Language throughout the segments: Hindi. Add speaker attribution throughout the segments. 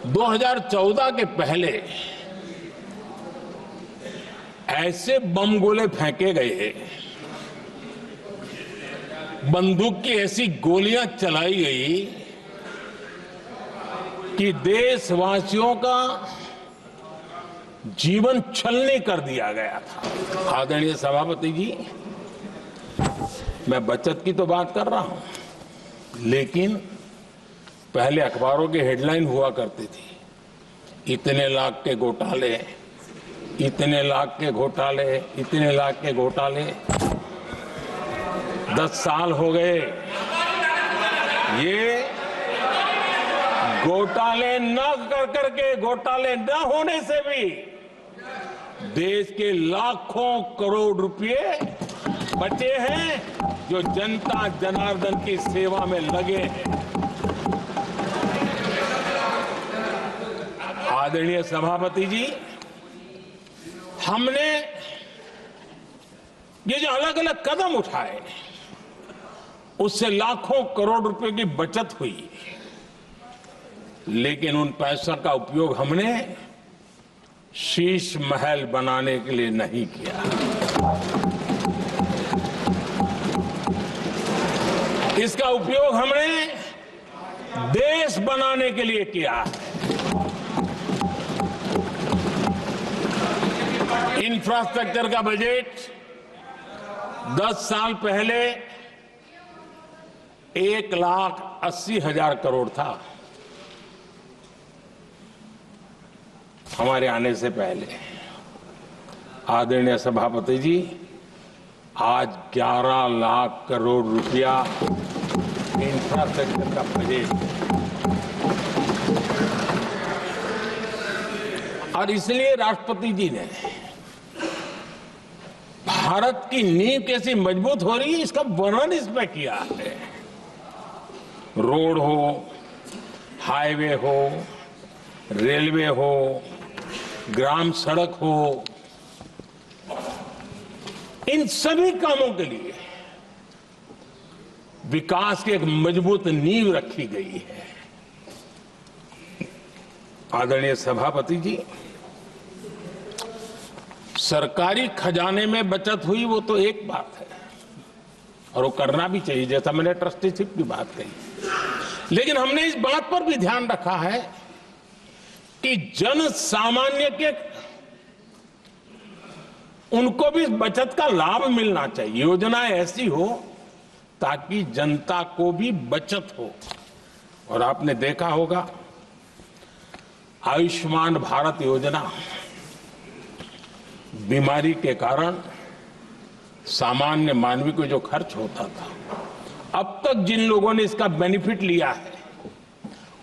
Speaker 1: 2014 के पहले ऐसे बम गोले फेंके गए, बंदूक की ऐसी गोलियां चलाई गई कि देशवासियों का जीवन छलनी कर दिया गया था। आदरणीय सभापति जी, मैं बचत की तो बात कर रहा हूं, लेकिन पहले अखबारों की हेडलाइन हुआ करती थी, इतने लाख के घोटाले, इतने लाख के घोटाले, इतने लाख के घोटाले। 10 साल हो गए, ये घोटाले न कर करके, घोटाले न होने से भी देश के लाखों करोड़ रुपए बचे हैं जो जनता जनार्दन की सेवा में लगे हैं। आदरणीय सभापति जी, हमने ये जो अलग अलग कदम उठाए, उससे लाखों करोड़ रुपए की बचत हुई, लेकिन उन पैसों का उपयोग हमने शीश महल बनाने के लिए नहीं किया। इसका उपयोग हमने देश बनाने के लिए किया है। इंफ्रास्ट्रक्चर का बजट 10 साल पहले 1,80,000 करोड़ था, हमारे आने से पहले। आदरणीय सभापति जी, आज 11 लाख करोड़ रुपया इंफ्रास्ट्रक्चर का बजट, और इसलिए राष्ट्रपति जी ने भारत की नींव कैसी मजबूत हो रही है, इसका वर्णन इसमें किया है। रोड हो, हाईवे हो, रेलवे हो, ग्राम सड़क हो, इन सभी कामों के लिए विकास की एक मजबूत नींव रखी गई है। आदरणीय सभापति जी, सरकारी खजाने में बचत हुई वो तो एक बात है, और वो करना भी चाहिए, जैसा मैंने ट्रस्टीशिप की बात कही, लेकिन हमने इस बात पर भी ध्यान रखा है कि जन सामान्य के उनको भी बचत का लाभ मिलना चाहिए। योजनाएं ऐसी हो ताकि जनता को भी बचत हो। और आपने देखा होगा, आयुष्मान भारत योजना, बीमारी के कारण सामान्य मानवी को जो खर्च होता था, अब तक जिन लोगों ने इसका बेनिफिट लिया है,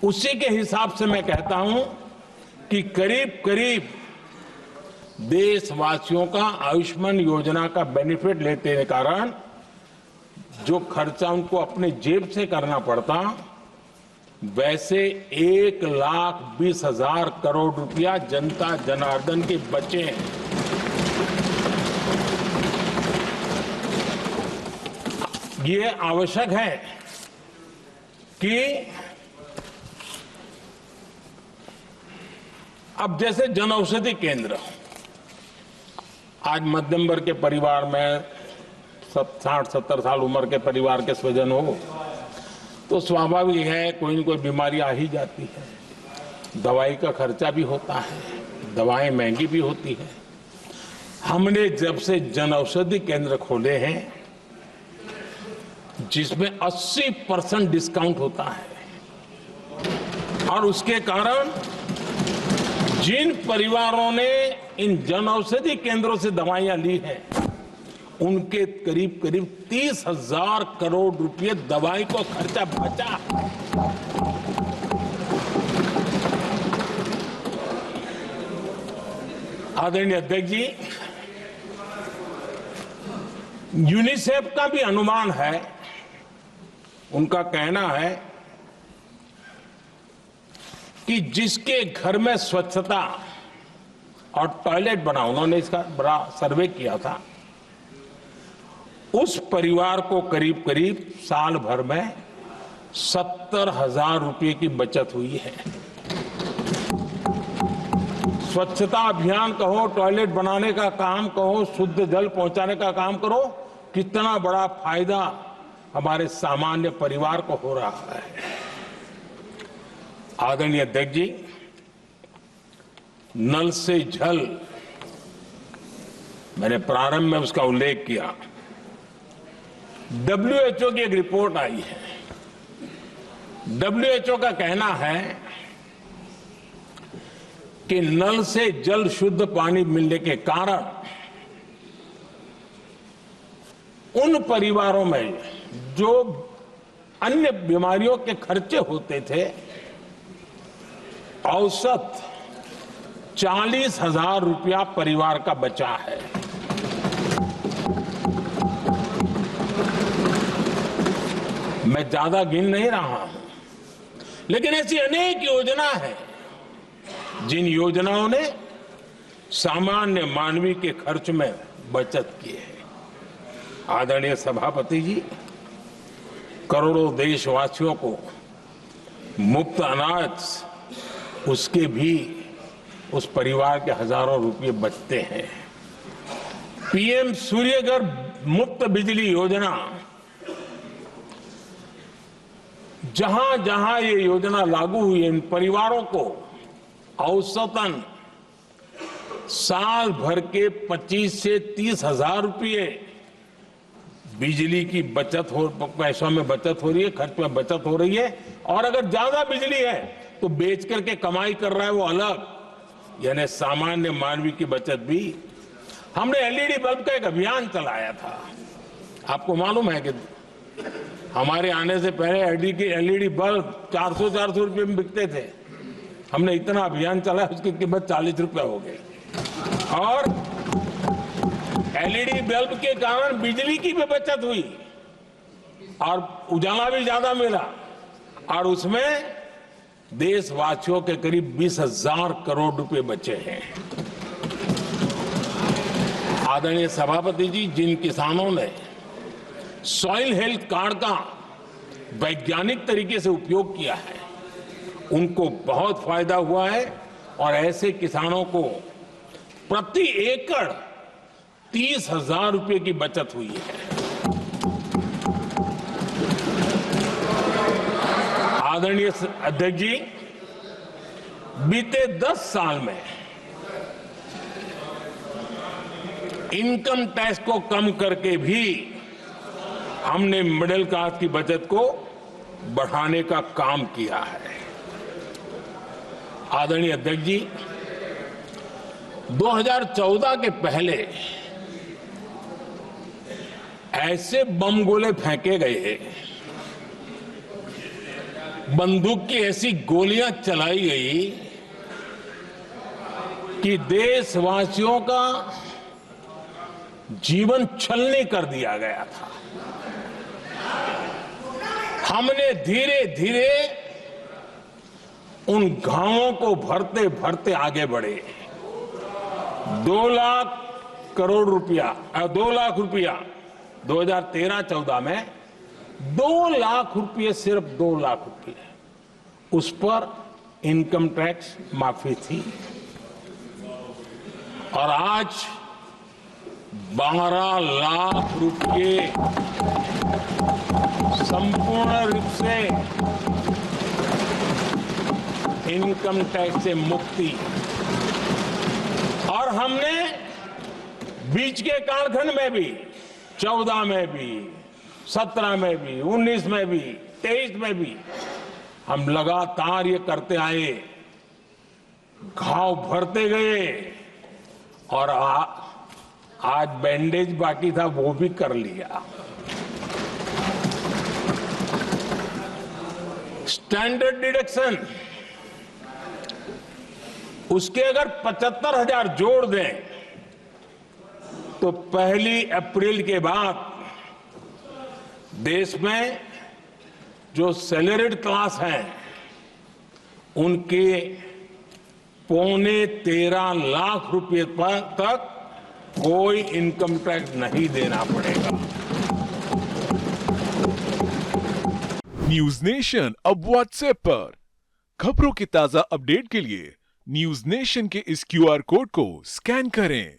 Speaker 1: उसी के हिसाब से मैं कहता हूं कि करीब करीब देशवासियों का आयुष्मान योजना का बेनिफिट लेते के कारण जो खर्चा उनको अपने जेब से करना पड़ता, वैसे 1,20,000 करोड़ रुपया जनता जनार्दन के बचे। ये आवश्यक है कि अब जैसे जन औषधि केंद्र, आज मध्यम वर्ग के परिवार में 60-70 साल उम्र के परिवार के स्वजन हो तो स्वाभाविक है कोई न कोई बीमारी आ ही जाती है, दवाई का खर्चा भी होता है, दवाएं महंगी भी होती है। हमने जब से जन औषधि केंद्र खोले हैं, जिसमें 80% डिस्काउंट होता है, और उसके कारण जिन परिवारों ने इन जन औषधि केंद्रों से दवाइयां ली हैं, उनके करीब करीब 30,000 करोड़ रुपए दवाई को खर्चा बचा। आदरणीय अध्यक्ष जी, यूनिसेफ का भी अनुमान है, उनका कहना है कि जिसके घर में स्वच्छता और टॉयलेट बना, उन्होंने इसका बड़ा सर्वे किया था, उस परिवार को करीब करीब साल भर में 70,000 रुपए की बचत हुई है। स्वच्छता अभियान कहो, टॉयलेट बनाने का काम कहो, शुद्ध जल पहुंचाने का काम करो, कितना बड़ा फायदा हमारे सामान्य परिवार को हो रहा है। आदरणीय अध्यक्ष जी, नल से जल, मैंने प्रारंभ में उसका उल्लेख किया। WHO की एक रिपोर्ट आई है। WHO का कहना है कि नल से जल शुद्ध पानी मिलने के कारण उन परिवारों में जो अन्य बीमारियों के खर्चे होते थे, औसत 40,000 रुपया परिवार का बचा है। मैं ज्यादा गिन नहीं रहा हूं, लेकिन ऐसी अनेक योजना है जिन योजनाओं ने सामान्य मानवीय के खर्च में बचत की है। आदरणीय सभापति जी, करोड़ों देशवासियों को मुफ्त अनाज, उसके भी उस परिवार के हजारों रुपये बचते हैं। PM सूर्यघर मुफ्त बिजली योजना, जहां जहां ये योजना लागू हुई है, इन परिवारों को औसतन साल भर के 25 से 30 हजार रुपये बिजली की बचत हो, पैसों में बचत हो रही है, खर्च में बचत हो रही है। और अगर ज्यादा बिजली है तो बेच करके कमाई कर रहा है वो अलग, यानी सामान्य मानवीय की बचत भी। हमने LED बल्ब का एक अभियान चलाया था। आपको मालूम है कि हमारे आने से पहले LED बल्ब 400 रुपये में बिकते थे। हमने इतना अभियान चलाया, उसकी कीमत 40 रुपये हो गई। और LED बल्ब के कारण बिजली की भी बचत हुई और उजाला भी ज्यादा मिला, और उसमें देशवासियों के करीब 20,000 करोड़ रुपए बचे हैं। आदरणीय सभापति जी, जिन किसानों ने सॉइल हेल्थ कार्ड का वैज्ञानिक तरीके से उपयोग किया है, उनको बहुत फायदा हुआ है। और ऐसे किसानों को प्रति एकड़ 30,000 रुपये की बचत हुई है। आदरणीय अध्यक्ष जी, बीते 10 साल में इनकम टैक्स को कम करके भी हमने मिडिल क्लास की बचत को बढ़ाने का काम किया है। आदरणीय अध्यक्ष जी, 2014 के पहले ऐसे बम गोले फेंके गए, बंदूक की ऐसी गोलियां चलाई गई कि देशवासियों का जीवन छलनी कर दिया गया था। हमने धीरे धीरे उन घावों को भरते भरते आगे बढ़े। 2 लाख करोड़ रुपया, 2 लाख रुपया 2013-14 में 2 लाख रुपये, सिर्फ 2 लाख रुपये, उस पर इनकम टैक्स माफी थी। और आज 12 लाख रुपये संपूर्ण रूप से इनकम टैक्स से मुक्ति। और हमने बीच के कालखंड में भी, 14 में भी, 17 में भी, 19 में भी, 23 में भी हम लगातार ये करते आए, घाव भरते गए। और आज बैंडेज बाकी था, वो भी कर लिया। स्टैंडर्ड डिडक्शन, उसके अगर 75,000 जोड़ दें तो 1 अप्रैल के बाद देश में जो सैलरीड क्लास हैं उनके 13.25 लाख रुपए पर तक कोई इनकम टैक्स नहीं देना पड़ेगा।
Speaker 2: न्यूज नेशन अब व्हाट्सएप पर खबरों की ताजा अपडेट के लिए न्यूज नेशन के इस क्यूआर कोड को स्कैन करें